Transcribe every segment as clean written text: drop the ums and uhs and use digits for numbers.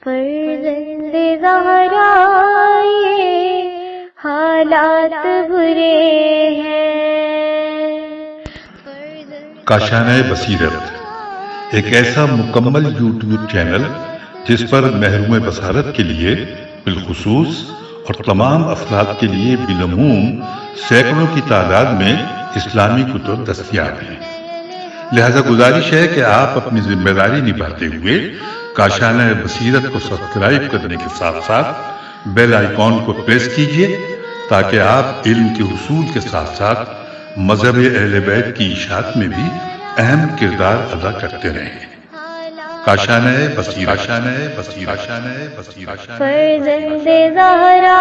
فرزند زہرا یہ حالات برے ہیں۔ کاشانۂ بصیرت ایک ایسا مکمل یوٹیوب چینل جس پر محروم بصارت کے لیے بالخصوص اور تمام افراد کے لیے بالعموم سینکڑوں کی تعداد میں اسلامی کتب دستیاب ہیں۔ لہذا گزارش ہے کہ آپ اپنی ذمہ داری نبھاتے ہوئے کاشانۂ بصیرت کو سبسکرائب کرنے کے ساتھ ساتھ بیل آئیکن کو پریس کیجیے تاکہ آپ علم کے حصول کے ساتھ ساتھ مذہب اہل بیت کی اشاعت میں بھی اہم کردار ادا کرتے رہیں۔ کاشانۂ بصیرت، فرزند زہرا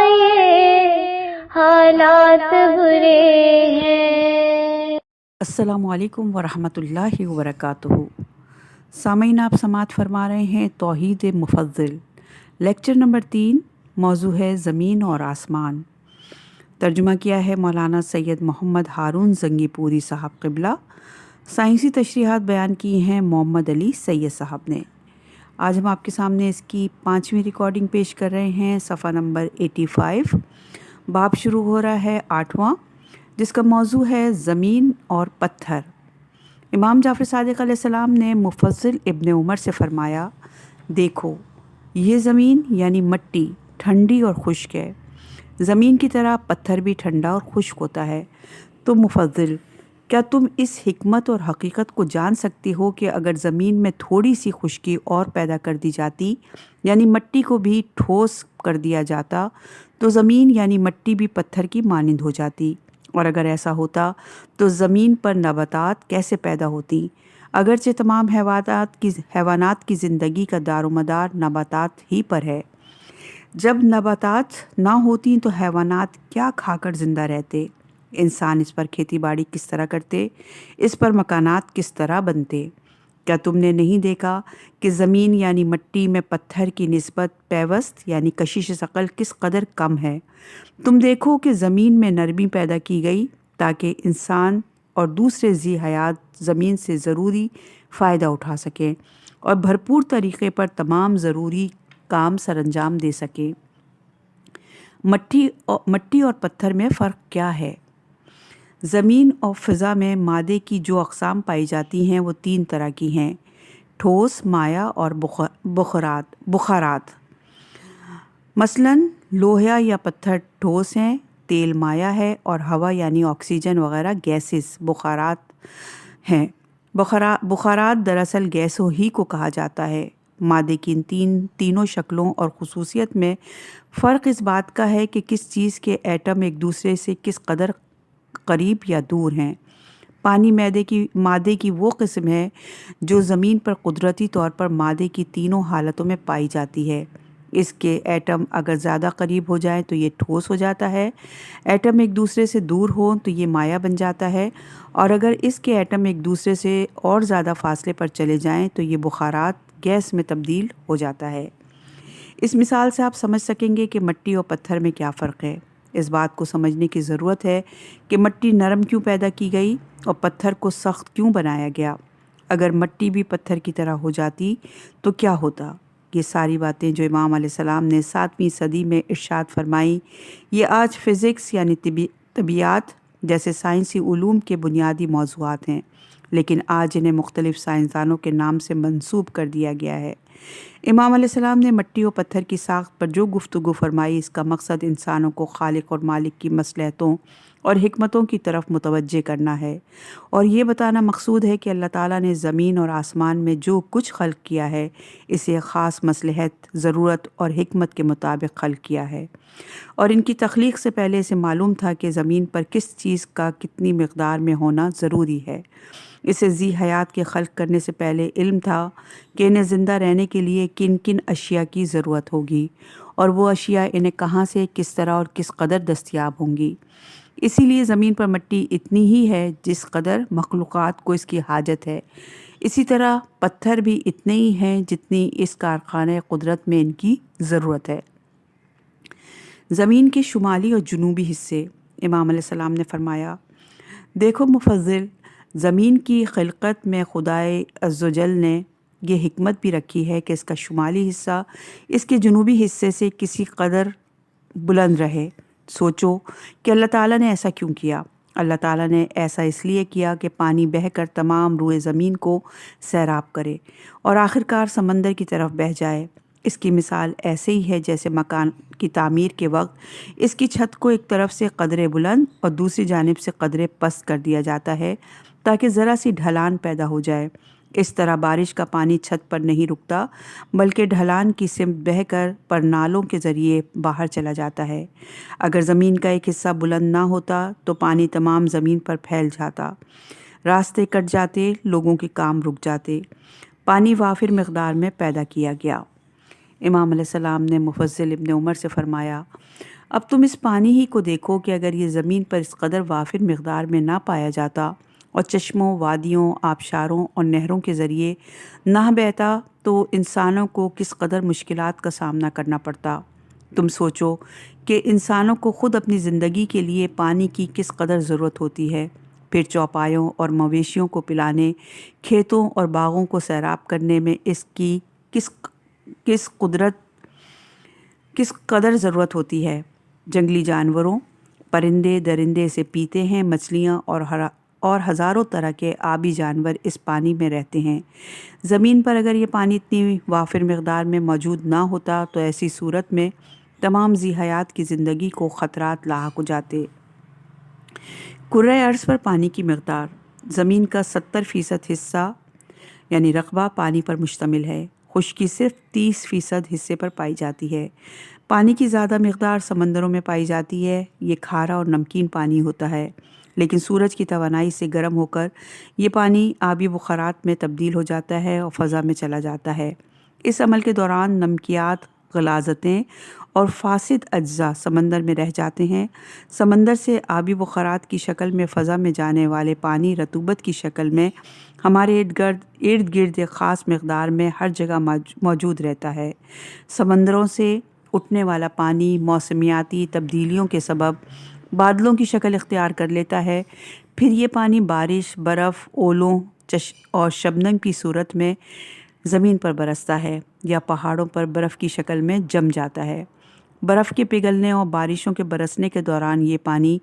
یہ حالات برے ہیں۔ السلام علیکم ورحمۃ اللہ وبرکاتہ۔ سامعین، آپ سماعت فرما رہے ہیں توحید مفضل، لیکچر نمبر 3، موضوع ہے زمین اور آسمان۔ ترجمہ کیا ہے مولانا سید محمد ہارون زنگی پوری صاحب قبلہ۔ سائنسی تشریحات بیان کی ہیں محمد علی سید صاحب نے۔ آج ہم آپ کے سامنے اس کی 5ویں ریکارڈنگ پیش کر رہے ہیں، صفحہ نمبر 85۔ باب شروع ہو رہا ہے 8واں، جس کا موضوع ہے زمین اور پتھر۔ امام جعفر صادق علیہ السلام نے مفضل ابن عمر سے فرمایا، دیکھو یہ زمین یعنی مٹی ٹھنڈی اور خشک ہے، زمین کی طرح پتھر بھی ٹھنڈا اور خشک ہوتا ہے۔ تو مفضل، کیا تم اس حکمت اور حقیقت کو جان سکتے ہو کہ اگر زمین میں تھوڑی سی خشکی اور پیدا کر دی جاتی، یعنی مٹی کو بھی ٹھوس کر دیا جاتا، تو زمین یعنی مٹی بھی پتھر کی مانند ہو جاتی؟ اور اگر ایسا ہوتا تو زمین پر نباتات کیسے پیدا ہوتی؟ اگرچہ تمام حیوانات کی زندگی کا دار و مدار نباتات ہی پر ہے۔ جب نباتات نہ ہوتی تو حیوانات کیا کھا کر زندہ رہتے؟ انسان اس پر کھیتی باڑی کس طرح کرتے؟ اس پر مکانات کس طرح بنتے؟ کیا تم نے نہیں دیکھا کہ زمین یعنی مٹی میں پتھر کی نسبت پیوست یعنی کشش ثقل کس قدر کم ہے؟ تم دیکھو کہ زمین میں نرمی پیدا کی گئی تاکہ انسان اور دوسرے ذی حیات زمین سے ضروری فائدہ اٹھا سکیں اور بھرپور طریقے پر تمام ضروری کام سر انجام دے سکیں۔ مٹی اور پتھر میں فرق کیا ہے؟ زمین اور فضا میں مادے کی جو اقسام پائی جاتی ہیں وہ 3 طرح کی ہیں: ٹھوس، مائع اور بخارات۔ مثلاً لوہا یا پتھر ٹھوس ہیں، تیل مائع ہے اور ہوا یعنی آکسیجن وغیرہ گیسز بخارات ہیں۔ بخارات دراصل گیسوں ہی کو کہا جاتا ہے۔ مادے کی ان تینوں شکلوں اور خصوصیت میں فرق اس بات کا ہے کہ کس چیز کے ایٹم ایک دوسرے سے کس قدر قریب یا دور ہیں۔ پانی مادے کی وہ قسم ہے جو زمین پر قدرتی طور پر مادے کی تینوں حالتوں میں پائی جاتی ہے۔ اس کے ایٹم اگر زیادہ قریب ہو جائیں تو یہ ٹھوس ہو جاتا ہے، ایٹم ایک دوسرے سے دور ہوں تو یہ مائع بن جاتا ہے، اور اگر اس کے ایٹم ایک دوسرے سے اور زیادہ فاصلے پر چلے جائیں تو یہ بخارات گیس میں تبدیل ہو جاتا ہے۔ اس مثال سے آپ سمجھ سکیں گے کہ مٹی اور پتھر میں کیا فرق ہے۔ اس بات کو سمجھنے کی ضرورت ہے کہ مٹی نرم کیوں پیدا کی گئی اور پتھر کو سخت کیوں بنایا گیا۔ اگر مٹی بھی پتھر کی طرح ہو جاتی تو کیا ہوتا؟ یہ ساری باتیں جو امام علیہ السلام نے 7ویں صدی میں ارشاد فرمائی، یہ آج فزکس یعنی طبیعیات جیسے سائنسی علوم کے بنیادی موضوعات ہیں، لیکن آج انہیں مختلف سائنسدانوں کے نام سے منسوب کر دیا گیا ہے۔ امام علیہ السلام نے مٹی اور پتھر کی ساخت پر جو گفتگو فرمائی، اس کا مقصد انسانوں کو خالق اور مالک کی مصلحتوں اور حکمتوں کی طرف متوجہ کرنا ہے، اور یہ بتانا مقصود ہے کہ اللہ تعالیٰ نے زمین اور آسمان میں جو کچھ خلق کیا ہے اسے خاص مصلحت، ضرورت اور حکمت کے مطابق خلق کیا ہے، اور ان کی تخلیق سے پہلے اسے معلوم تھا کہ زمین پر کس چیز کا کتنی مقدار میں ہونا ضروری ہے۔ اسے ذی حیات کے خلق کرنے سے پہلے علم تھا کہ انہیں زندہ رہنے کے لیے کن کن اشیاء کی ضرورت ہوگی، اور وہ اشیاء انہیں کہاں سے، کس طرح اور کس قدر دستیاب ہوں گی۔ اسی لیے زمین پر مٹی اتنی ہی ہے جس قدر مخلوقات کو اس کی حاجت ہے، اسی طرح پتھر بھی اتنے ہی ہیں جتنی اس کارخانہ قدرت میں ان کی ضرورت ہے۔ زمین کے شمالی اور جنوبی حصے۔ امام علیہ السلام نے فرمایا، دیکھو مفضل، زمین کی خلقت میں خدائے عزوجل نے یہ حکمت بھی رکھی ہے کہ اس کا شمالی حصہ اس کے جنوبی حصے سے کسی قدر بلند رہے۔ سوچو کہ اللہ تعالیٰ نے ایسا کیوں کیا؟ اللہ تعالیٰ نے ایسا اس لیے کیا کہ پانی بہہ کر تمام روئے زمین کو سیراب کرے اور آخرکار سمندر کی طرف بہہ جائے۔ اس کی مثال ایسے ہی ہے جیسے مکان کی تعمیر کے وقت اس کی چھت کو ایک طرف سے قدرے بلند اور دوسری جانب سے قدرے پست کر دیا جاتا ہے تاکہ ذرا سی ڈھلان پیدا ہو جائے۔ اس طرح بارش کا پانی چھت پر نہیں رکتا بلکہ ڈھلان کی سمت بہہ کر پرنالوں کے ذریعے باہر چلا جاتا ہے۔ اگر زمین کا ایک حصہ بلند نہ ہوتا تو پانی تمام زمین پر پھیل جاتا، راستے کٹ جاتے، لوگوں کے کام رک جاتے۔ پانی وافر مقدار میں پیدا کیا گیا۔ امام علیہ السلام نے مفضل ابن عمر سے فرمایا، اب تم اس پانی ہی کو دیکھو کہ اگر یہ زمین پر اس قدر وافر مقدار میں نہ پایا جاتا اور چشموں، وادیوں، آبشاروں اور نہروں کے ذریعے نہ بہتا تو انسانوں کو کس قدر مشکلات کا سامنا کرنا پڑتا۔ تم سوچو کہ انسانوں کو خود اپنی زندگی کے لیے پانی کی کس قدر ضرورت ہوتی ہے، پھر چوپایوں اور مویشیوں کو پلانے، کھیتوں اور باغوں کو سیراب کرنے میں اس کی کس قدر ضرورت ہوتی ہے۔ جنگلی جانوروں، پرندے درندے سے پیتے ہیں، مچھلیاں اور ہزاروں طرح کے آبی جانور اس پانی میں رہتے ہیں۔ زمین پر اگر یہ پانی اتنی وافر مقدار میں موجود نہ ہوتا تو ایسی صورت میں تمام ذی حیات کی زندگی کو خطرات لاحق ہو جاتے۔ کرۂ ارض پر پانی کی مقدار، زمین کا 70% حصہ یعنی رقبہ پانی پر مشتمل ہے، خشکی صرف 30% حصے پر پائی جاتی ہے۔ پانی کی زیادہ مقدار سمندروں میں پائی جاتی ہے۔ یہ کھارا اور نمکین پانی ہوتا ہے، لیکن سورج کی توانائی سے گرم ہو کر یہ پانی آبی بخارات میں تبدیل ہو جاتا ہے اور فضا میں چلا جاتا ہے۔ اس عمل کے دوران نمکیات، غلاظتیں اور فاسد اجزاء سمندر میں رہ جاتے ہیں۔ سمندر سے آبی بخارات کی شکل میں فضا میں جانے والے پانی رطوبت کی شکل میں ہمارے ارد گرد ایک خاص مقدار میں ہر جگہ موجود رہتا ہے۔ سمندروں سے اٹھنے والا پانی موسمیاتی تبدیلیوں کے سبب بادلوں کی شکل اختیار کر لیتا ہے، پھر یہ پانی بارش، برف، اولوں اور شبنم کی صورت میں زمین پر برستا ہے یا پہاڑوں پر برف کی شکل میں جم جاتا ہے۔ برف کے پگھلنے اور بارشوں کے برسنے کے دوران یہ پانی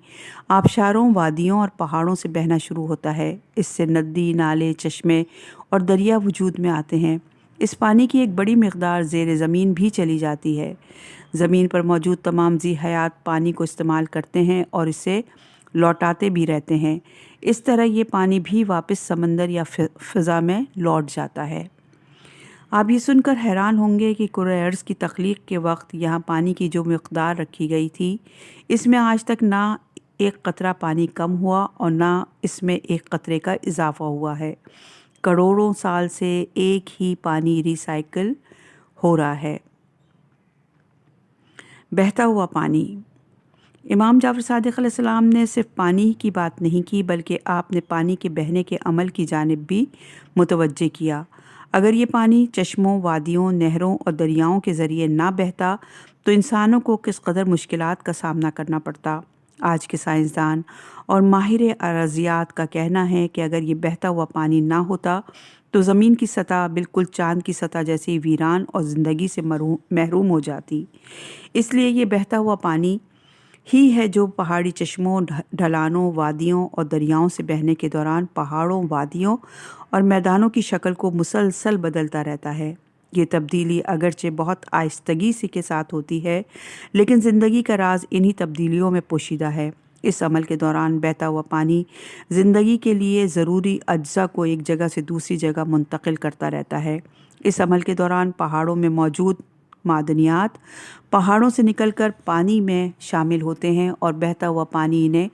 آبشاروں، وادیوں اور پہاڑوں سے بہنا شروع ہوتا ہے۔ اس سے ندی، نالے، چشمے اور دریا وجود میں آتے ہیں۔ اس پانی کی ایک بڑی مقدار زیر زمین بھی چلی جاتی ہے۔ زمین پر موجود تمام ذی حیات پانی کو استعمال کرتے ہیں اور اسے لوٹاتے بھی رہتے ہیں۔ اس طرح یہ پانی بھی واپس سمندر یا فضا میں لوٹ جاتا ہے۔ آپ یہ سن کر حیران ہوں گے کہ کرۂ ارض کی تخلیق کے وقت یہاں پانی کی جو مقدار رکھی گئی تھی، اس میں آج تک نہ ایک قطرہ پانی کم ہوا اور نہ اس میں ایک قطرے کا اضافہ ہوا ہے۔ کروڑوں سال سے ایک ہی پانی ری سائیکل ہو رہا ہے۔ بہتا ہوا پانی، امام جعفر صادق علیہ السلام نے صرف پانی کی بات نہیں کی بلکہ آپ نے پانی کے بہنے کے عمل کی جانب بھی متوجہ کیا۔ اگر یہ پانی چشموں، وادیوں، نہروں اور دریاؤں کے ذریعے نہ بہتا تو انسانوں کو کس قدر مشکلات کا سامنا کرنا پڑتا۔ آج کے سائنسدان اور ماہر ارضیات کا کہنا ہے کہ اگر یہ بہتا ہوا پانی نہ ہوتا تو زمین کی سطح بالکل چاند کی سطح جیسی ویران اور زندگی سے محروم ہو جاتی۔ اس لیے یہ بہتا ہوا پانی ہی ہے جو پہاڑی چشموں، ڈھلانوں، وادیوں اور دریاؤں سے بہنے کے دوران پہاڑوں، وادیوں اور میدانوں کی شکل کو مسلسل بدلتا رہتا ہے۔ یہ تبدیلی اگرچہ بہت آہستگی سے کے ساتھ ہوتی ہے، لیکن زندگی کا راز انہی تبدیلیوں میں پوشیدہ ہے۔ اس عمل کے دوران بہتا ہوا پانی زندگی کے لیے ضروری اجزاء کو ایک جگہ سے دوسری جگہ منتقل کرتا رہتا ہے۔ اس عمل کے دوران پہاڑوں میں موجود معدنیات پہاڑوں سے نکل کر پانی میں شامل ہوتے ہیں اور بہتا ہوا پانی انہیں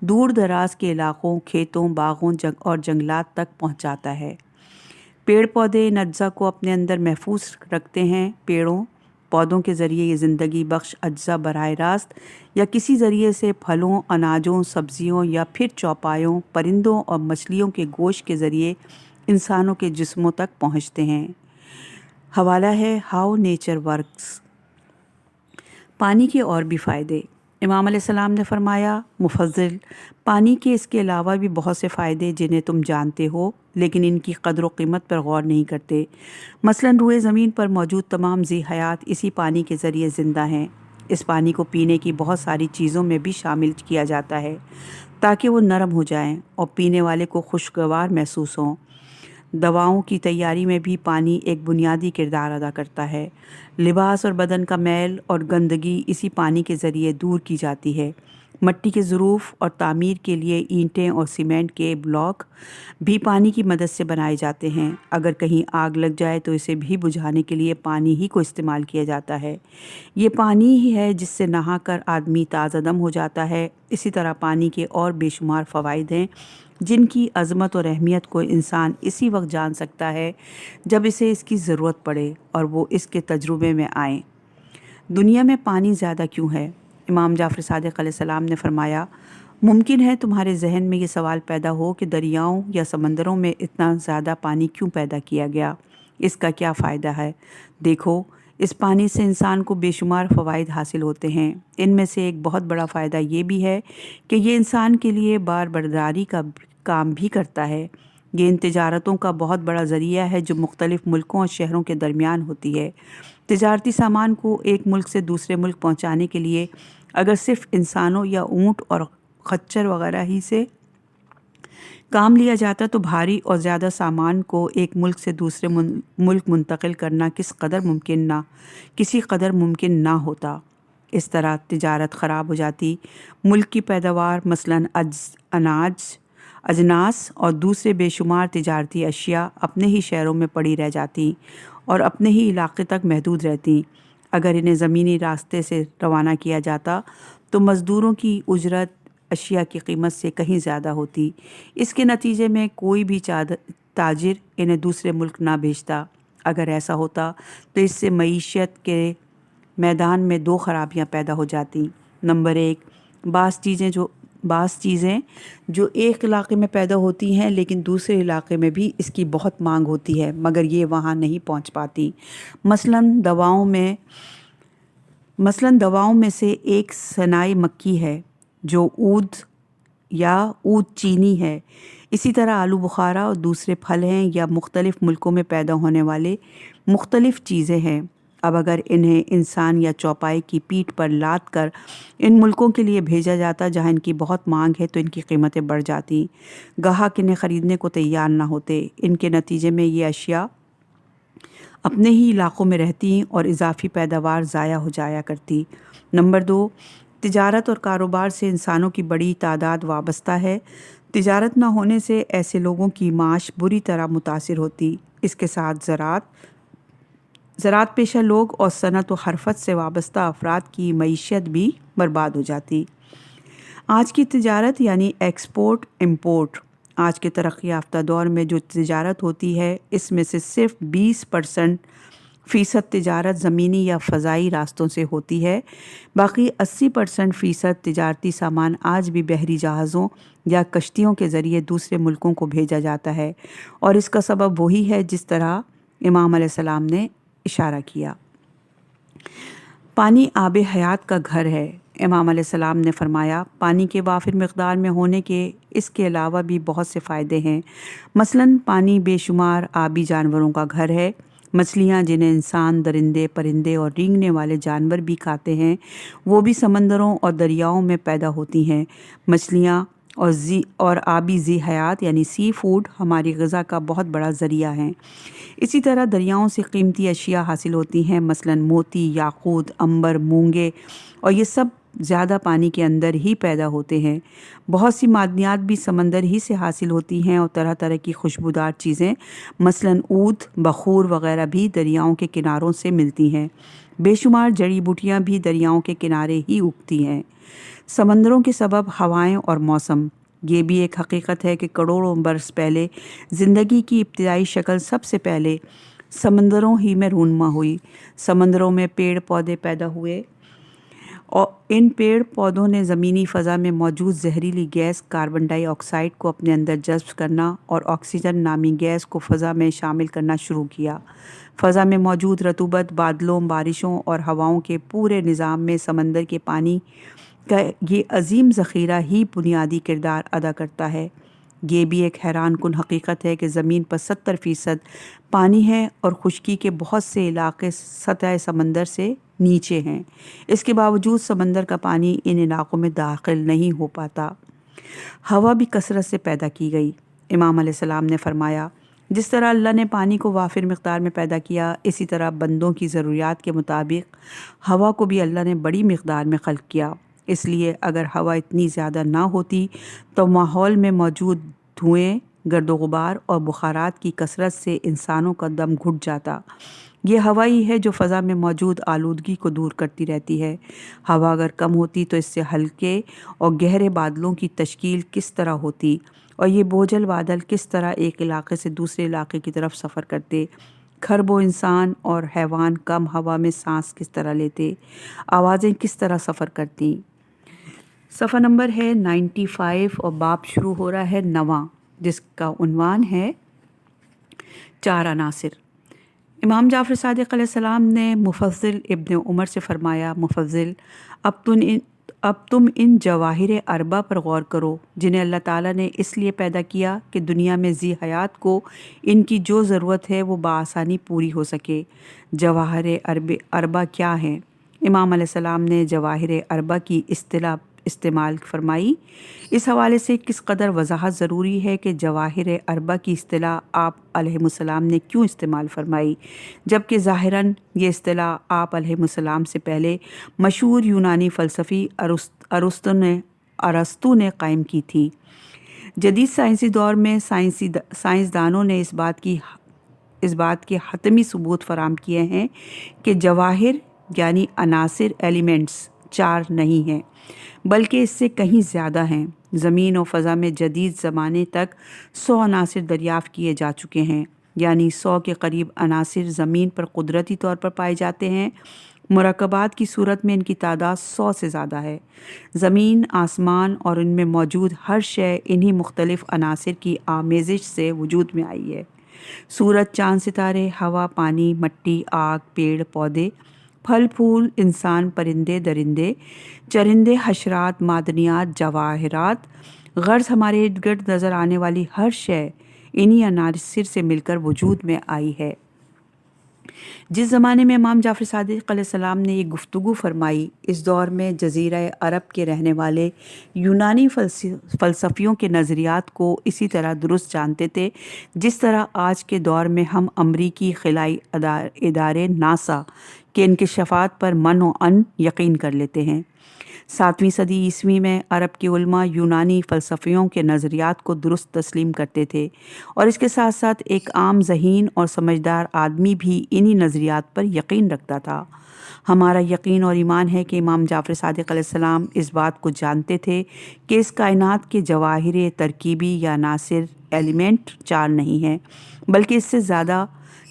دور دراز کے علاقوں، کھیتوں، باغوں اور جنگلات تک پہنچاتا ہے۔ پیڑ پودے ان اجزاء کو اپنے اندر محفوظ رکھتے ہیں۔ پیڑوں پودوں کے ذریعے یہ زندگی بخش اجزاء براہ راست یا کسی ذریعے سے پھلوں، اناجوں، سبزیوں یا پھر چوپایوں، پرندوں اور مچھلیوں کے گوشت کے ذریعے انسانوں کے جسموں تک پہنچتے ہیں۔ حوالہ ہے ہاؤ نیچر ورکس۔ پانی کے اور بھی فائدے، امام علیہ السلام نے فرمایا، مفضل، پانی کے اس کے علاوہ بھی بہت سے فائدے جنہیں تم جانتے ہو لیکن ان کی قدر و قیمت پر غور نہیں کرتے۔ مثلاً روئے زمین پر موجود تمام ذی حیات اسی پانی کے ذریعے زندہ ہیں۔ اس پانی کو پینے کی بہت ساری چیزوں میں بھی شامل کیا جاتا ہے تاکہ وہ نرم ہو جائیں اور پینے والے کو خوشگوار محسوس ہوں۔ دواؤں کی تیاری میں بھی پانی ایک بنیادی کردار ادا کرتا ہے۔ لباس اور بدن کا میل اور گندگی اسی پانی کے ذریعے دور کی جاتی ہے۔ مٹی کے ظروف اور تعمیر کے لیے اینٹیں اور سیمنٹ کے بلاک بھی پانی کی مدد سے بنائے جاتے ہیں۔ اگر کہیں آگ لگ جائے تو اسے بھی بجھانے کے لیے پانی ہی کو استعمال کیا جاتا ہے۔ یہ پانی ہی ہے جس سے نہا کر آدمی تازہ دم ہو جاتا ہے۔ اسی طرح پانی کے اور بے شمار فوائد ہیں جن کی عظمت اور اہمیت کو انسان اسی وقت جان سکتا ہے جب اسے اس کی ضرورت پڑے اور وہ اس کے تجربے میں آئیں۔ دنیا میں پانی زیادہ کیوں ہے؟ امام جعفر صادق علیہ السلام نے فرمایا، ممکن ہے تمہارے ذہن میں یہ سوال پیدا ہو کہ دریاؤں یا سمندروں میں اتنا زیادہ پانی کیوں پیدا کیا گیا؟ اس کا کیا فائدہ ہے؟ دیکھو، اس پانی سے انسان کو بے شمار فوائد حاصل ہوتے ہیں۔ ان میں سے ایک بہت بڑا فائدہ یہ بھی ہے کہ یہ انسان کے لیے بار برداری کا کام بھی کرتا ہے۔ یہ ان تجارتوں کا بہت بڑا ذریعہ ہے جو مختلف ملکوں اور شہروں کے درمیان ہوتی ہے۔ تجارتی سامان کو ایک ملک سے دوسرے ملک پہنچانے کے لیے اگر صرف انسانوں یا اونٹ اور خچر وغیرہ ہی سے کام لیا جاتا تو بھاری اور زیادہ سامان کو ایک ملک سے دوسرے ملک منتقل کرنا کسی قدر ممکن نہ ہوتا۔ اس طرح تجارت خراب ہو جاتی، ملک کی پیداوار مثلاً اجناس اور دوسرے بے شمار تجارتی اشیاء اپنے ہی شہروں میں پڑی رہ جاتی اور اپنے ہی علاقے تک محدود رہتی۔ اگر انہیں زمینی راستے سے روانہ کیا جاتا تو مزدوروں کی اجرت اشیاء کی قیمت سے کہیں زیادہ ہوتی۔ اس کے نتیجے میں کوئی بھی تاجر انہیں دوسرے ملک نہ بھیجتا۔ اگر ایسا ہوتا تو اس سے معیشت کے میدان میں دو خرابیاں پیدا ہو جاتی۔ نمبر ایک، بعض چیزیں جو ایک علاقے میں پیدا ہوتی ہیں لیکن دوسرے علاقے میں بھی اس کی بہت مانگ ہوتی ہے مگر یہ وہاں نہیں پہنچ پاتی۔ مثلاً دواؤں میں سے ایک صنائی مکی ہے جو عود چینی ہے۔ اسی طرح آلو بخارا اور دوسرے پھل ہیں یا مختلف ملکوں میں پیدا ہونے والے مختلف چیزیں ہیں۔ اب اگر انہیں انسان یا چوپائے کی پیٹھ پر لاد کر ان ملکوں کے لیے بھیجا جاتا جہاں ان کی بہت مانگ ہے تو ان کی قیمتیں بڑھ جاتی، گاہک انہیں خریدنے کو تیار نہ ہوتے۔ ان کے نتیجے میں یہ اشیاء اپنے ہی علاقوں میں رہتی اور اضافی پیداوار ضائع ہو جایا کرتی۔ نمبر دو، تجارت اور کاروبار سے انسانوں کی بڑی تعداد وابستہ ہے۔ تجارت نہ ہونے سے ایسے لوگوں کی معاش بری طرح متاثر ہوتی۔ اس کے ساتھ زراعت پیشہ لوگ اور صنعت و حرفت سے وابستہ افراد کی معیشت بھی برباد ہو جاتی۔ آج کی تجارت یعنی ایکسپورٹ امپورٹ، آج کے ترقی یافتہ دور میں جو تجارت ہوتی ہے اس میں سے صرف 20% تجارت زمینی یا فضائی راستوں سے ہوتی ہے۔ باقی 80% تجارتی سامان آج بھی بحری جہازوں یا کشتیوں کے ذریعے دوسرے ملکوں کو بھیجا جاتا ہے، اور اس کا سبب وہی ہے جس طرح امام علیہ السلام نے اشارہ کیا۔ پانی آب حیات کا گھر ہے۔ امام علیہ السلام نے فرمایا، پانی کے وافر مقدار میں ہونے کے اس کے علاوہ بھی بہت سے فائدے ہیں۔ مثلاً پانی بے شمار آبی جانوروں کا گھر ہے۔ مچھلیاں جنہیں انسان، درندے، پرندے اور رینگنے والے جانور بھی کھاتے ہیں وہ بھی سمندروں اور دریاؤں میں پیدا ہوتی ہیں۔ مچھلیاں اور آبی ذی حیات یعنی سی فوڈ ہماری غذا کا بہت بڑا ذریعہ ہیں۔ اسی طرح دریاؤں سے قیمتی اشیاء حاصل ہوتی ہیں، مثلاً موتی، یاقوت، عنبر، مونگے، اور یہ سب زیادہ پانی کے اندر ہی پیدا ہوتے ہیں۔ بہت سی معدنیات بھی سمندر ہی سے حاصل ہوتی ہیں اور طرح طرح کی خوشبودار چیزیں مثلاً عود، بخور وغیرہ بھی دریاؤں کے کناروں سے ملتی ہیں۔ بے شمار جڑی بوٹیاں بھی دریاؤں کے کنارے ہی اگتی ہیں۔ سمندروں کے سبب ہوائیں اور موسم، یہ بھی ایک حقیقت ہے کہ کروڑوں برس پہلے زندگی کی ابتدائی شکل سب سے پہلے سمندروں ہی میں رونما ہوئی۔ سمندروں میں پیڑ پودے پیدا ہوئے اور ان پیڑ پودوں نے زمینی فضا میں موجود زہریلی گیس کاربن ڈائی آکسائیڈ کو اپنے اندر جذب کرنا اور آکسیجن نامی گیس کو فضا میں شامل کرنا شروع کیا۔ فضا میں موجود رطوبت، بادلوں، بارشوں اور ہواؤں کے پورے نظام میں سمندر کے پانی کا یہ عظیم ذخیرہ ہی بنیادی کردار ادا کرتا ہے۔ یہ بھی ایک حیران کن حقیقت ہے کہ زمین پر 70% پانی ہے اور خشکی کے بہت سے علاقے سطح سمندر سے نیچے ہیں۔ اس کے باوجود سمندر کا پانی ان علاقوں میں داخل نہیں ہو پاتا۔ ہوا بھی کثرت سے پیدا کی گئی۔ امام علیہ السلام نے فرمایا، جس طرح اللہ نے پانی کو وافر مقدار میں پیدا کیا، اسی طرح بندوں کی ضروریات کے مطابق ہوا کو بھی اللہ نے بڑی مقدار میں خلق کیا۔ اس لیے اگر ہوا اتنی زیادہ نہ ہوتی تو ماحول میں موجود دھوئیں، گرد و غبار اور بخارات کی کثرت سے انسانوں کا دم گھٹ جاتا۔ یہ ہوا ہی ہے جو فضا میں موجود آلودگی کو دور کرتی رہتی ہے۔ ہوا اگر کم ہوتی تو اس سے ہلکے اور گہرے بادلوں کی تشکیل کس طرح ہوتی اور یہ بوجھل بادل کس طرح ایک علاقے سے دوسرے علاقے کی طرف سفر کرتے، کھربوں انسان اور حیوان کم ہوا میں سانس کس طرح لیتے، آوازیں کس طرح سفر کرتی۔ صفحہ نمبر ہے 95 اور باب شروع ہو رہا ہے 9، جس کا عنوان ہے 4 عناصر۔ امام جعفر صادق علیہ السلام نے مفضل ابن عمر سے فرمایا، مفضل، اب تم ان جواہر اربع پر غور کرو جنہیں اللہ تعالیٰ نے اس لیے پیدا کیا کہ دنیا میں ذی حیات کو ان کی جو ضرورت ہے وہ بآسانی پوری ہو سکے۔ جواہر اربع کیا ہیں؟ امام علیہ السلام نے جواہر اربع کی اصطلاح استعمال فرمائی۔ اس حوالے سے کس قدر وضاحت ضروری ہے کہ جواہر اربع کی اصطلاح آپ علیہ السلام نے کیوں استعمال فرمائی، جبکہ ظاہراً یہ اصطلاح آپ علیہ السلام سے پہلے مشہور یونانی فلسفی ارسطو نے قائم کی تھی۔ جدید سائنسی دور میں سائنسدانوں نے اس بات کے حتمی ثبوت فراہم کیے ہیں کہ جواہر یعنی عناصر ایلیمنٹس 4 نہیں ہیں بلکہ اس سے کہیں زیادہ ہیں۔ زمین و فضا میں جدید زمانے تک 100 عناصر دریافت کیے جا چکے ہیں، یعنی 100 کے قریب عناصر زمین پر قدرتی طور پر پائے جاتے ہیں۔ مرکبات کی صورت میں ان کی تعداد 100 سے زیادہ ہے۔ زمین، آسمان اور ان میں موجود ہر شے انہی مختلف عناصر کی آمیزش سے وجود میں آئی ہے۔ سورج، چاند، ستارے، ہوا، پانی، مٹی، آگ، پیڑ پودے، پھل پھول، انسان، پرندے درندے، چرندے، حشرات، معدنیات، جواہرات، غرض ہمارے ارد گرد نظر آنے والی ہر شے انہی عناصر سے مل کر وجود میں آئی ہے۔ جس زمانے میں امام جعفر صادق علیہ السلام نے یہ گفتگو فرمائی، اس دور میں جزیرہ عرب کے رہنے والے یونانی فلسفیوں کے نظریات کو اسی طرح درست جانتے تھے جس طرح آج کے دور میں ہم امریکی خلائی ادارے ناسا کے انکشافات پر من و عن یقین کر لیتے ہیں۔ 7ویں صدی عیسوی میں عرب کے علماء یونانی فلسفیوں کے نظریات کو درست تسلیم کرتے تھے، اور اس کے ساتھ ساتھ ایک عام ذہین اور سمجھدار آدمی بھی انہی نظریات پر یقین رکھتا تھا۔ ہمارا یقین اور ایمان ہے کہ امام جعفر صادق علیہ السلام اس بات کو جانتے تھے کہ اس کائنات کے جواہر ترکیبی یا عناصر ایلیمنٹ 4 نہیں ہیں بلکہ اس سے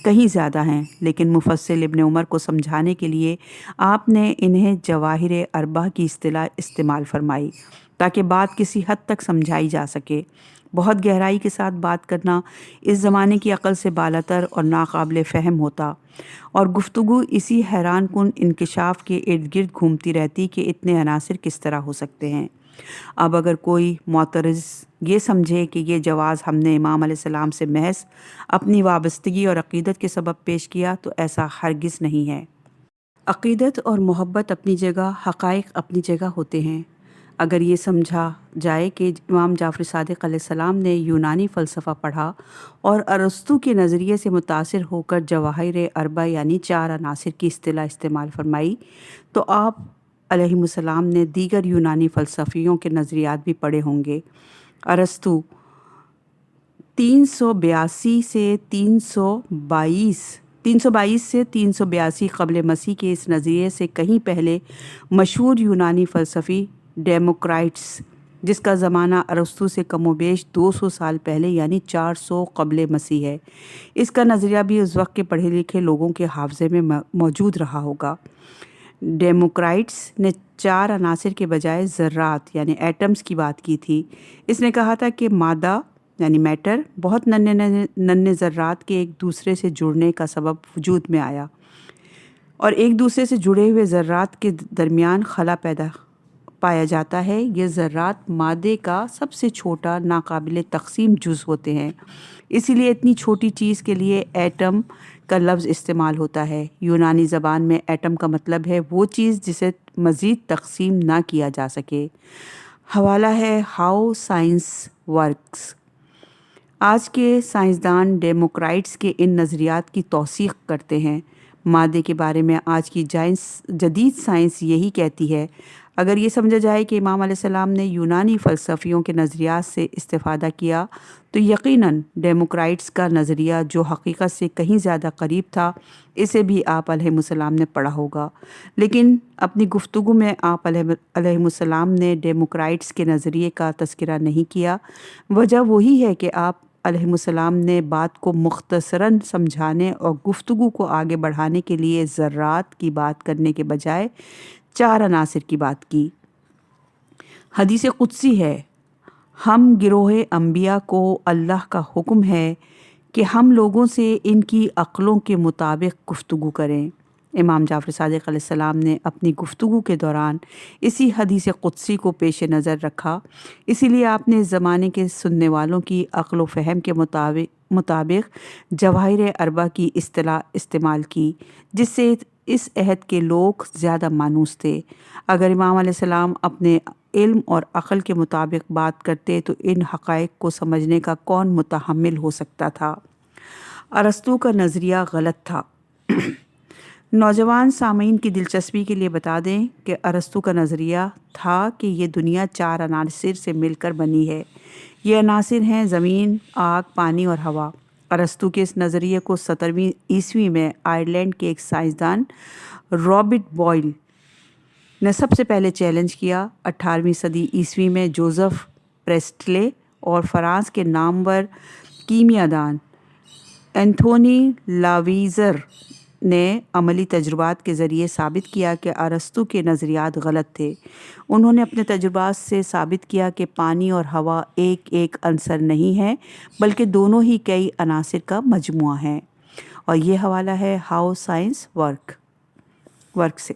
کہیں زیادہ ہیں، لیکن مفصل ابن عمر کو سمجھانے کے لیے آپ نے انہیں جواہر اربع کی اصطلاح استعمال فرمائی تاکہ بات کسی حد تک سمجھائی جا سکے۔ بہت گہرائی کے ساتھ بات کرنا اس زمانے کی عقل سے بالاتر اور ناقابل فہم ہوتا، اور گفتگو اسی حیران کن انکشاف کے ارد گرد گھومتی رہتی کہ اتنے عناصر کس طرح ہو سکتے ہیں۔ اب اگر کوئی معترض یہ سمجھے کہ یہ جواز ہم نے امام علیہ السلام سے محض اپنی وابستگی اور عقیدت کے سبب پیش کیا تو ایسا ہرگز نہیں ہے۔ عقیدت اور محبت اپنی جگہ، حقائق اپنی جگہ ہوتے ہیں۔ اگر یہ سمجھا جائے کہ امام جعفر صادق علیہ السلام نے یونانی فلسفہ پڑھا اور ارسطو کے نظریے سے متاثر ہو کر جواہر اربع یعنی 4 عناصر کی اصطلاح استعمال فرمائی، تو آپ علیہ السلام نے دیگر یونانی فلسفیوں کے نظریات بھی پڑھے ہوں گے۔ ارسطو 322 سے 382 قبل مسیح کے اس نظریے سے کہیں پہلے مشہور یونانی فلسفی ڈیموکرائٹس، جس کا زمانہ ارسطو سے کم و بیش 200 سال پہلے یعنی 400 قبل مسیح ہے، اس کا نظریہ بھی اس وقت کے پڑھے لکھے لوگوں کے حافظے میں موجود رہا ہوگا۔ ڈیموکرائٹس نے 4 عناصر کے بجائے ذرات یعنی ایٹمز کی بات کی تھی۔ اس نے کہا تھا کہ مادہ یعنی میٹر بہت ننھے ذرات کے ایک دوسرے سے جڑنے کا سبب وجود میں آیا، اور ایک دوسرے سے جڑے ہوئے ذرات کے درمیان خلا پیدا پایا جاتا ہے، یہ ذرات مادے کا سب سے چھوٹا ناقابل تقسیم جز ہوتے ہیں، اسی لیے اتنی چھوٹی چیز کے لیے ایٹم کا لفظ استعمال ہوتا ہے۔ یونانی زبان میں ایٹم کا مطلب ہے وہ چیز جسے مزید تقسیم نہ کیا جا سکے۔ حوالہ ہے ہاؤ سائنس ورکس۔ آج کے سائنسدان ڈیموکرائٹس کے ان نظریات کی توثیق کرتے ہیں۔ مادے کے بارے میں آج کی جدید سائنس یہی کہتی ہے۔ اگر یہ سمجھا جائے کہ امام علیہ السلام نے یونانی فلسفیوں کے نظریات سے استفادہ کیا تو یقیناً ڈیموکرائٹس کا نظریہ جو حقیقت سے کہیں زیادہ قریب تھا اسے بھی آپ علیہ السلام نے پڑھا ہوگا، لیکن اپنی گفتگو میں آپ علیہ السلام نے ڈیموکرائٹس کے نظریے کا تذکرہ نہیں کیا۔ وجہ وہی ہے کہ آپ علیہ السلام نے بات کو مختصراً سمجھانے اور گفتگو کو آگے بڑھانے کے لیے ذرات کی بات کرنے کے بجائے 4 عناصر کی بات کی۔ حدیث قدسی ہے، ہم گروہ انبیاء کو اللہ کا حکم ہے کہ ہم لوگوں سے ان کی عقلوں کے مطابق گفتگو کریں۔ امام جعفر صادق علیہ السلام نے اپنی گفتگو کے دوران اسی حدیث قدسی کو پیش نظر رکھا، اسی لیے آپ نے اس زمانے کے سننے والوں کی عقل و فہم کے مطابق جواہر اربع کی اصطلاح استعمال کی، جس سے اس عہد کے لوگ زیادہ مانوس تھے۔ اگر امام علیہ السلام اپنے علم اور عقل کے مطابق بات کرتے تو ان حقائق کو سمجھنے کا کون متحمل ہو سکتا تھا؟ ارسطو کا نظریہ غلط تھا۔ نوجوان سامعین کی دلچسپی کے لیے بتا دیں کہ ارسطو کا نظریہ تھا کہ یہ دنیا 4 عناصر سے مل کر بنی ہے۔ یہ عناصر ہیں زمین، آگ، پانی اور ہوا۔ ارسطو کے اس نظریے کو 17ویں عیسوی میں آئرلینڈ کے ایک سائنسدان رابرٹ بوائل نے سب سے پہلے چیلنج کیا۔ 18ویں صدی عیسوی میں جوزف پریسٹلے اور فرانس کے نامور کیمیاء دان اینتھونی لاویزر نے عملی تجربات کے ذریعے ثابت کیا کہ ارسطو کے نظریات غلط تھے۔ انہوں نے اپنے تجربات سے ثابت کیا کہ پانی اور ہوا ایک ایک عنصر نہیں ہے بلکہ دونوں ہی کئی عناصر کا مجموعہ ہیں، اور یہ حوالہ ہے ہاؤ سائنس ورک سے۔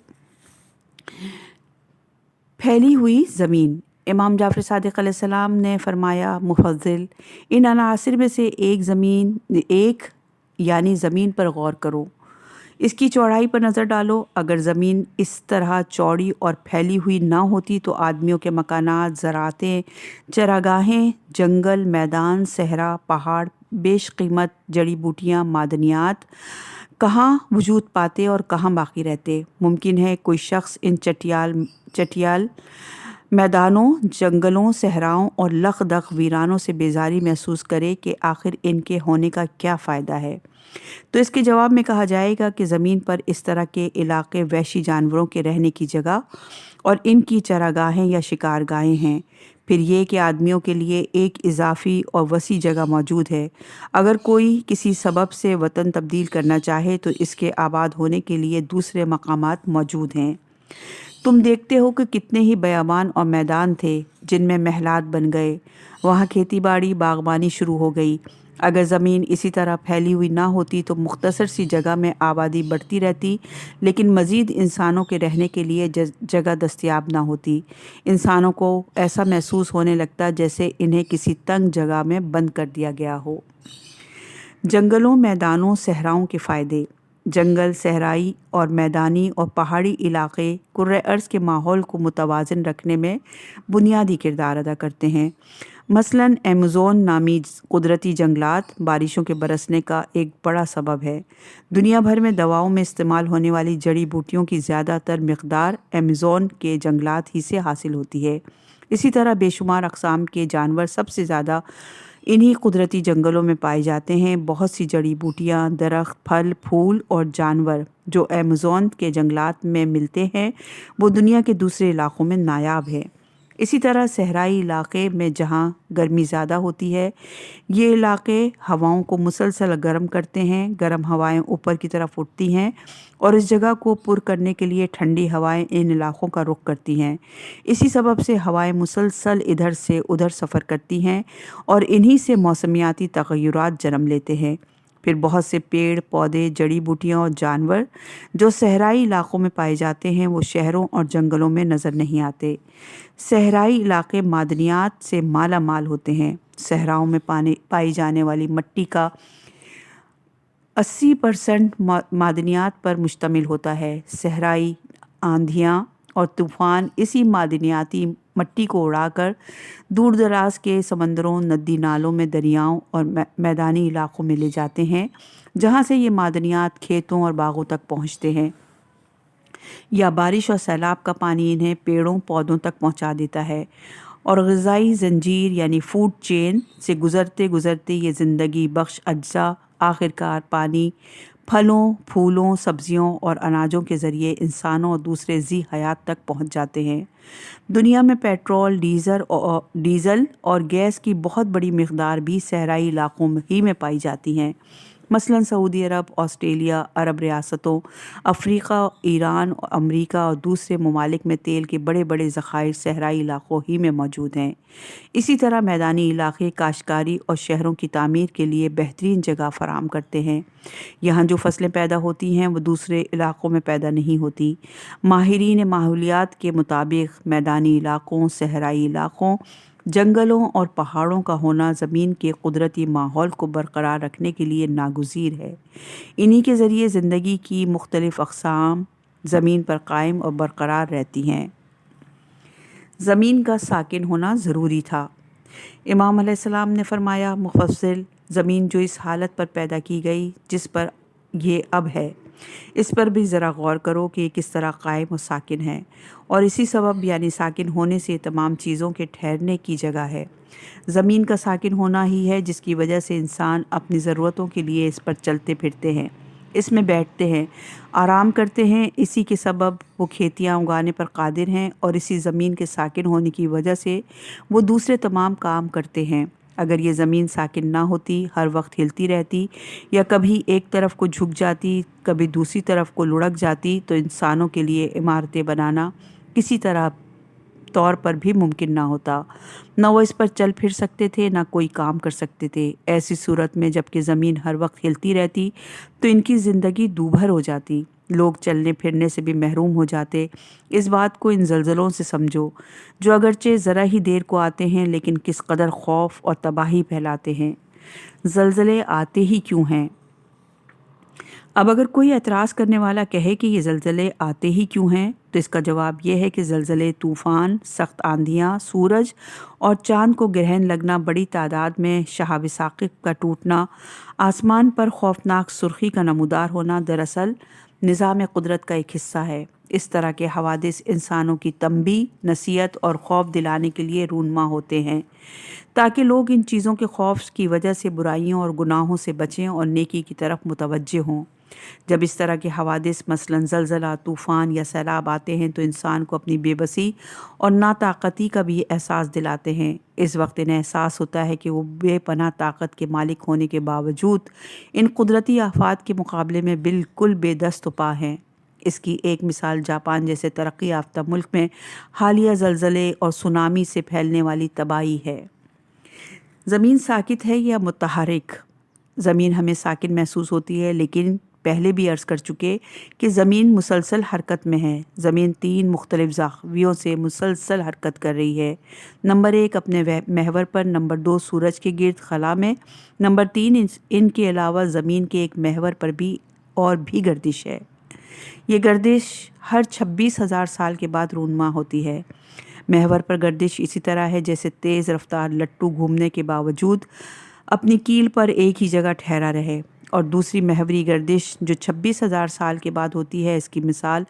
پھیلی ہوئی زمین۔ امام جعفر صادق علیہ السلام نے فرمایا، مفضل، ان عناصر میں سے ایک یعنی زمین پر غور کرو، اس کی چوڑائی پر نظر ڈالو۔ اگر زمین اس طرح چوڑی اور پھیلی ہوئی نہ ہوتی تو آدمیوں کے مکانات، زراعتیں، چراگاہیں، جنگل، میدان، صحرا، پہاڑ، بیش قیمت جڑی بوٹیاں، معدنیات کہاں وجود پاتے اور کہاں باقی رہتے؟ ممکن ہے کوئی شخص ان چٹیال میدانوں، جنگلوں، صحراؤں اور لخدخ ویرانوں سے بیزاری محسوس کرے کہ آخر ان کے ہونے کا کیا فائدہ ہے؟ تو اس کے جواب میں کہا جائے گا کہ زمین پر اس طرح کے علاقے وحشی جانوروں کے رہنے کی جگہ اور ان کی چراگاہیں یا شکارگاہیں ہیں۔ پھر یہ کہ آدمیوں کے لیے ایک اضافی اور وسیع جگہ موجود ہے۔ اگر کوئی کسی سبب سے وطن تبدیل کرنا چاہے تو اس کے آباد ہونے کے لیے دوسرے مقامات موجود ہیں۔ تم دیکھتے ہو کہ کتنے ہی بیابان اور میدان تھے جن میں محلات بن گئے، وہاں کھیتی باڑی، باغبانی شروع ہو گئی۔ اگر زمین اسی طرح پھیلی ہوئی نہ ہوتی تو مختصر سی جگہ میں آبادی بڑھتی رہتی، لیکن مزید انسانوں کے رہنے کے لیے جگہ دستیاب نہ ہوتی۔ انسانوں کو ایسا محسوس ہونے لگتا جیسے انہیں کسی تنگ جگہ میں بند کر دیا گیا ہو۔ جنگلوں، میدانوں، صحراؤں کے فائدے۔ جنگل، صحرائی اور میدانی اور پہاڑی علاقے کرۂ ارض کے ماحول کو متوازن رکھنے میں بنیادی کردار ادا کرتے ہیں۔ مثلاً ایمیزون نامی قدرتی جنگلات بارشوں کے برسنے کا ایک بڑا سبب ہے۔ دنیا بھر میں دواؤں میں استعمال ہونے والی جڑی بوٹیوں کی زیادہ تر مقدار ایمیزون کے جنگلات ہی سے حاصل ہوتی ہے۔ اسی طرح بے شمار اقسام کے جانور سب سے زیادہ انہی قدرتی جنگلوں میں پائے جاتے ہیں۔ بہت سی جڑی بوٹیاں، درخت، پھل، پھول اور جانور جو ایمیزون کے جنگلات میں ملتے ہیں وہ دنیا کے دوسرے علاقوں میں نایاب ہیں۔ اسی طرح صحرائی علاقے میں جہاں گرمی زیادہ ہوتی ہے، یہ علاقے ہواؤں کو مسلسل گرم کرتے ہیں۔ گرم ہوائیں اوپر کی طرف اٹھتی ہیں اور اس جگہ کو پر کرنے کے لیے ٹھنڈی ہوائیں ان علاقوں کا رخ کرتی ہیں۔ اسی سبب سے ہوائیں مسلسل ادھر سے ادھر سفر کرتی ہیں اور انہی سے موسمیاتی تغیرات جنم لیتے ہیں۔ پھر بہت سے پیڑ پودے جڑی بوٹیاں اور جانور جو صحرائی علاقوں میں پائے جاتے ہیں وہ شہروں اور جنگلوں میں نظر نہیں آتے۔ صحرائی علاقے معدنیات سے مالا مال ہوتے ہیں۔ صحراؤں میں پائی جانے والی مٹی کا 80% معدنیات پر مشتمل ہوتا ہے۔ صحرائی آندھیاں اور طوفان اسی معدنیاتی مٹی کو اڑا کر دور دراز کے سمندروں، ندی نالوں میں، دریاؤں اور میدانی علاقوں میں لے جاتے ہیں، جہاں سے یہ معدنیات کھیتوں اور باغوں تک پہنچتے ہیں، یا بارش اور سیلاب کا پانی انہیں پیڑوں پودوں تک پہنچا دیتا ہے، اور غذائی زنجیر یعنی فوڈ چین سے گزرتے گزرتے یہ زندگی بخش اجزاء آخرکار پانی، پھلوں، پھولوں، سبزیوں اور اناجوں کے ذریعے انسانوں اور دوسرے ذی حیات تک پہنچ جاتے ہیں۔ دنیا میں پیٹرول، ڈیزل اور گیس کی بہت بڑی مقدار بھی صحرائی علاقوں ہی میں پائی جاتی ہیں۔ مثلاً سعودی عرب، آسٹریلیا، عرب ریاستوں، افریقہ، ایران، امریکہ اور دوسرے ممالک میں تیل کے بڑے بڑے ذخائر صحرائی علاقوں ہی میں موجود ہیں۔ اسی طرح میدانی علاقے کاشتکاری اور شہروں کی تعمیر کے لیے بہترین جگہ فراہم کرتے ہیں۔ یہاں جو فصلیں پیدا ہوتی ہیں وہ دوسرے علاقوں میں پیدا نہیں ہوتی۔ ماہرین ماحولیات کے مطابق میدانی علاقوں، صحرائی علاقوں، جنگلوں اور پہاڑوں کا ہونا زمین کے قدرتی ماحول کو برقرار رکھنے کے لیے ناگزیر ہے۔ انہی کے ذریعے زندگی کی مختلف اقسام زمین پر قائم اور برقرار رہتی ہیں۔ زمین کا ساکن ہونا ضروری تھا۔ امام علیہ السلام نے فرمایا، مفصل زمین جو اس حالت پر پیدا کی گئی جس پر یہ اب ہے، اس پر بھی ذرا غور کرو کہ یہ کس طرح قائم و ساکن ہے، اور اسی سبب یعنی ساکن ہونے سے تمام چیزوں کے ٹھہرنے کی جگہ ہے۔ زمین کا ساکن ہونا ہی ہے جس کی وجہ سے انسان اپنی ضرورتوں کے لیے اس پر چلتے پھرتے ہیں، اس میں بیٹھتے ہیں، آرام کرتے ہیں۔ اسی کے سبب وہ کھیتیاں اگانے پر قادر ہیں، اور اسی زمین کے ساکن ہونے کی وجہ سے وہ دوسرے تمام کام کرتے ہیں۔ اگر یہ زمین ساکن نہ ہوتی، ہر وقت ہلتی رہتی، یا کبھی ایک طرف کو جھک جاتی، کبھی دوسری طرف کو لڑک جاتی، تو انسانوں کے لیے عمارتیں بنانا کسی طور پر بھی ممکن نہ ہوتا۔ نہ وہ اس پر چل پھر سکتے تھے، نہ کوئی کام کر سکتے تھے۔ ایسی صورت میں جب کہ زمین ہر وقت ہلتی رہتی تو ان کی زندگی دوبھر ہو جاتی، لوگ چلنے پھرنے سے بھی محروم ہو جاتے۔ اس بات کو ان زلزلوں سے سمجھو، جو اگرچہ ذرا ہی دیر کو آتے ہیں لیکن کس قدر خوف اور تباہی پھیلاتے ہیں۔ زلزلے آتے ہی کیوں ہیں؟ اب اگر کوئی اعتراض کرنے والا کہے کہ یہ زلزلے آتے ہی کیوں ہیں، تو اس کا جواب یہ ہے کہ زلزلے، طوفان، سخت آندھیاں، سورج اور چاند کو گرہن لگنا، بڑی تعداد میں شہاب ثاقب کا ٹوٹنا، آسمان پر خوفناک سرخی کا نمودار ہونا دراصل نظام قدرت کا ایک حصہ ہے۔ اس طرح کے حوادث انسانوں کی تنبیہ، نصیحت اور خوف دلانے کے لیے رونما ہوتے ہیں، تاکہ لوگ ان چیزوں کے خوف کی وجہ سے برائیوں اور گناہوں سے بچیں اور نیکی کی طرف متوجہ ہوں۔ جب اس طرح کے حوادث مثلاً زلزلہ، طوفان یا سیلاب آتے ہیں تو انسان کو اپنی بے بسی اور ناطاقتی کا بھی احساس دلاتے ہیں۔ اس وقت انہیں احساس ہوتا ہے کہ وہ بے پناہ طاقت کے مالک ہونے کے باوجود ان قدرتی آفات کے مقابلے میں بالکل بے دست و پا ہیں۔ اس کی ایک مثال جاپان جیسے ترقی یافتہ ملک میں حالیہ زلزلے اور سونامی سے پھیلنے والی تباہی ہے۔ زمین ساکت ہے یا متحرک؟ زمین ہمیں ساکن محسوس ہوتی ہے، لیکن پہلے بھی عرض کر چکے کہ زمین مسلسل حرکت میں ہے۔ زمین 3 مختلف زاویوں سے مسلسل حرکت کر رہی ہے۔ نمبر 1 اپنے محور پر، نمبر 2 سورج کے گرد خلا میں، نمبر 3 ان کے علاوہ زمین کے ایک محور پر بھی اور بھی گردش ہے۔ یہ گردش ہر 26,000 سال کے بعد رونما ہوتی ہے۔ محور پر گردش اسی طرح ہے جیسے تیز رفتار لٹو گھومنے کے باوجود اپنی کیل پر ایک ہی جگہ ٹھہرا رہے، اور دوسری محوری گردش جو 26,000 سال کے بعد ہوتی ہے، اس کی مثال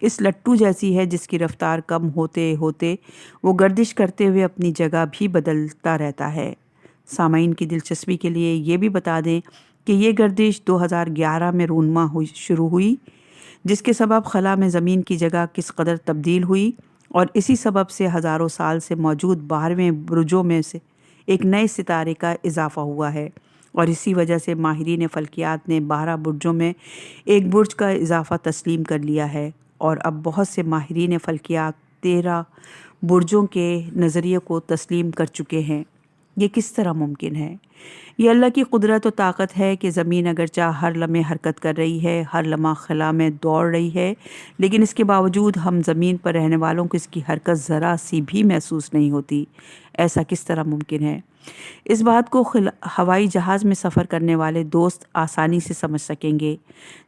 اس لٹو جیسی ہے جس کی رفتار کم ہوتے ہوتے وہ گردش کرتے ہوئے اپنی جگہ بھی بدلتا رہتا ہے۔ سامعین کی دلچسپی کے لیے یہ بھی بتا دیں کہ یہ گردش 2011 میں رونما شروع ہوئی، جس کے سبب خلا میں زمین کی جگہ کس قدر تبدیل ہوئی، اور اسی سبب سے ہزاروں سال سے موجود 12ویں برجوں میں سے ایک نئے ستارے کا اضافہ ہوا ہے، اور اسی وجہ سے ماہرین فلکیات نے 12 برجوں میں ایک برج کا اضافہ تسلیم کر لیا ہے، اور اب بہت سے ماہرین فلکیات 13 برجوں کے نظریے کو تسلیم کر چکے ہیں۔ یہ کس طرح ممکن ہے؟ یہ اللہ کی قدرت و طاقت ہے کہ زمین اگرچہ ہر لمحے حرکت کر رہی ہے، ہر لمحہ خلا میں دوڑ رہی ہے، لیکن اس کے باوجود ہم زمین پر رہنے والوں کو اس کی حرکت ذرا سی بھی محسوس نہیں ہوتی۔ ایسا کس طرح ممکن ہے؟ اس بات کو ہوائی جہاز میں سفر کرنے والے دوست آسانی سے سمجھ سکیں گے۔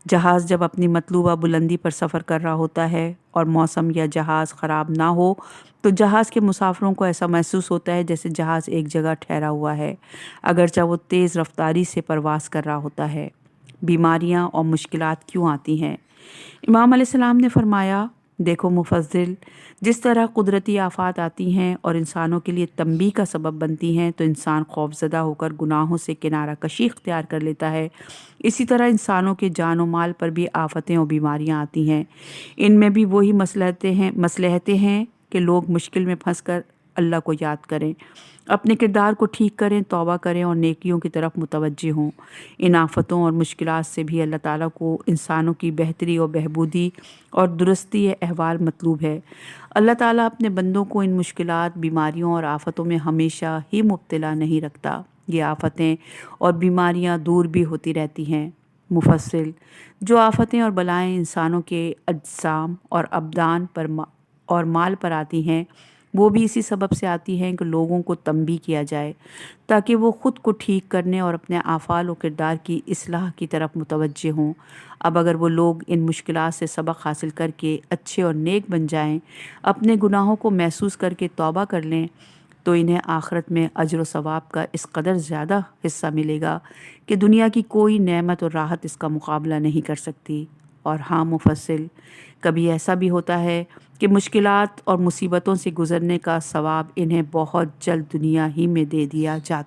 جہاز جب اپنی مطلوبہ بلندی پر سفر کر رہا ہوتا ہے اور موسم یا جہاز خراب نہ ہو تو جہاز کے مسافروں کو ایسا محسوس ہوتا ہے جیسے جہاز ایک جگہ ٹھہرا ہوا ہے، اگرچہ وہ تیز رفتاری سے پرواز کر رہا ہوتا ہے۔ بیماریاں اور مشکلات کیوں آتی ہیں؟ امام علیہ السلام نے فرمایا، دیکھو مفضل، جس طرح قدرتی آفات آتی ہیں اور انسانوں کے لیے تنبیہ کا سبب بنتی ہیں تو انسان خوفزدہ ہو کر گناہوں سے کنارہ کشی اختیار کر لیتا ہے، اسی طرح انسانوں کے جان و مال پر بھی آفتیں اور بیماریاں آتی ہیں۔ ان میں بھی وہی مصلحتیں ہیں کہ لوگ مشکل میں پھنس کر اللہ کو یاد کریں، اپنے کردار کو ٹھیک کریں، توبہ کریں اور نیکیوں کی طرف متوجہ ہوں۔ ان آفتوں اور مشکلات سے بھی اللہ تعالیٰ کو انسانوں کی بہتری اور بہبودی اور درستی احوال مطلوب ہے۔ اللہ تعالیٰ اپنے بندوں کو ان مشکلات، بیماریوں اور آفتوں میں ہمیشہ ہی مبتلا نہیں رکھتا۔ یہ آفتیں اور بیماریاں دور بھی ہوتی رہتی ہیں۔ مفصل، جو آفتیں اور بلائیں انسانوں کے اجسام اور ابدان پر اور مال پر آتی ہیں وہ بھی اسی سبب سے آتی ہیں کہ لوگوں کو تنبیہ کیا جائے تاکہ وہ خود کو ٹھیک کرنے اور اپنے اعمال و کردار کی اصلاح کی طرف متوجہ ہوں۔ اب اگر وہ لوگ ان مشکلات سے سبق حاصل کر کے اچھے اور نیک بن جائیں، اپنے گناہوں کو محسوس کر کے توبہ کر لیں تو انہیں آخرت میں اجر و ثواب کا اس قدر زیادہ حصہ ملے گا کہ دنیا کی کوئی نعمت اور راحت اس کا مقابلہ نہیں کر سکتی۔ اور ہاں مفصل، کبھی ایسا بھی ہوتا ہے کہ مشکلات اور مصیبتوں سے گزرنے کا ثواب انہیں بہت جلد دنیا ہی میں دے دیا جاتا